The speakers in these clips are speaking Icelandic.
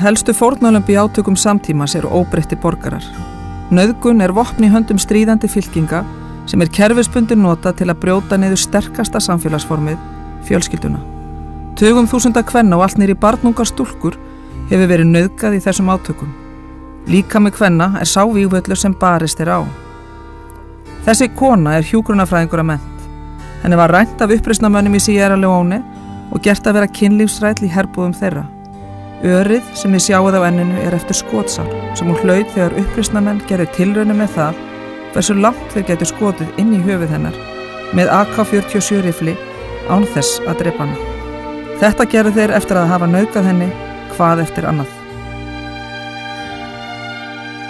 helstu fórnarlömb í átökum samtímas eru óbreyttir borgarar. Nauðgun er vopn í höndum stríðandi fylkinga sem kerfisbundið notað til að brjóta niður sterkasta samfélagsformið, fjölskylduna. Tugum þúsunda kvenna og allt niður í barnungar stúlkur hefur verið nauðgað í þessum átökum. Líkami kvenna sá vígvöllur sem barist á. Þessi kona hjúkrunarfræðingur að mennt. Henni var rænt af uppreisnarmönnum í Sierra Leone og gert að vera kynlífsræll í herbúðum þeirra. Örið sem sjáið á enninu eftir skotsár sem hún hlaut þegar uppreisnarmenn gerðu tilraunir með það hversu langt þeir gætu skotið inn í höfuð hennar með AK-47 rifli án þess að drepa hana. Þetta gerðu þeir eftir að hafa nauðgað henni hvað eftir annað.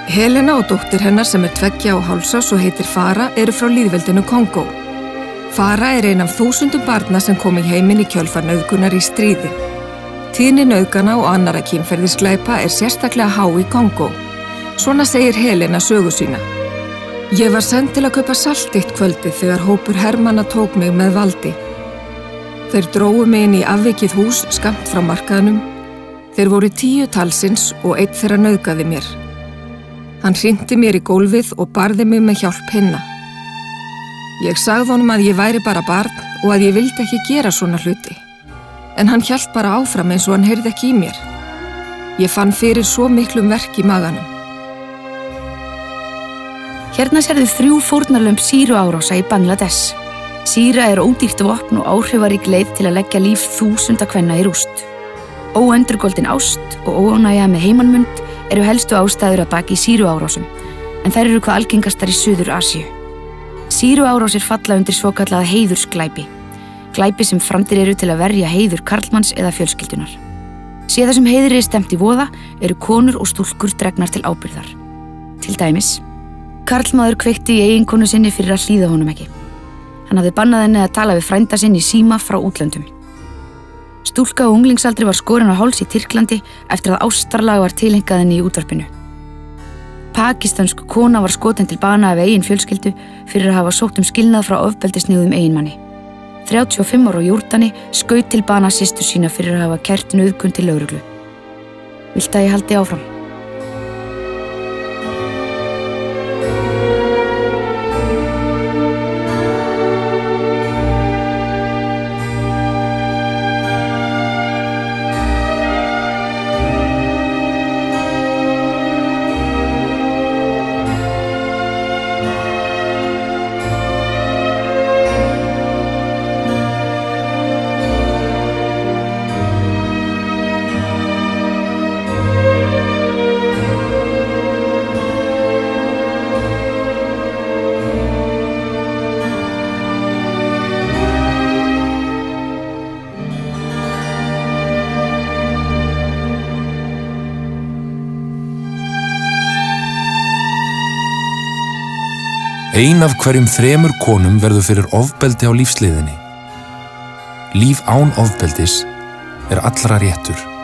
Helena og dóttir hennar sem 2 og hálfs árs og heitir Farah eru frá lýðveldinu Kongó. Farah ein af 1000 barna sem kom í heiminn í kjölfar nauðgunar í stríði. Tíðni nauðgana og annarra kynferðisglæpa sérstaklega há í Kongó. Svona segir Helena sögu sína. Ég var send til að kaupa salt eitt kvöldið þegar hópur hermanna tók mig með valdi. Þeir drógu mig inn í afvikið hús skammt frá markaðnum. Þeir voru 10 talsins og einn þeirra nauðgaði mér. Hann hrinti mér í gólfið og barði mig með hjálp hinna. Ég sagði honum að ég væri bara barn og að ég vildi ekki gera svona hluti. En hann hélt bara áfram eins og hann heyrði ekki í mér. Ég fann fyrir svo miklum verk í maganum. Hérna sérðu 3 fórnarlömb sýruárása í Bangladesh. Sýra ódýrt vopn og áhrifarík leið til að leggja líf þúsunda kvenna í rúst. Óendurgoldin ást og óánægja með heimannmund helstu ástæður að baki sýruárásum, en þær eru hvað algengastar í Suður-Asíu. Sýruárásir falla undir svokallaða heiðursglæpi, glæpi sem framdir eru til að verja heiður karlmanns eða fjölskyldunar. Sé þessum heiðri stefnt í voða eru konur og stúlkur dregnar til ábyrgðar. Til dæmis, karlmaður kveikti í eiginkonu sinni fyrir að hlýða honum ekki. Hann hafði bannað henni að tala við frænda sinn í síma frá útlöndum. Stúlka á unglingsaldri var skorin á háls í Tyrklandi eftir að ástarlag var tileinkað henni í útvarpinu. Pakistansk kona var skotin til bana af eigin fjölskyldu fyrir að hafa sótt skilnað frá ofbeldisnýgðum eiginmanni. 35 ára Júrdani skaut til bana systur sína fyrir að hafa kært nauðgun til lögreglu. Viltu að ég haldi áfram? Ein af hverjum 3 konum verður fyrir ofbeldi á lífsleiðinni. Líf án ofbeldis allra réttur.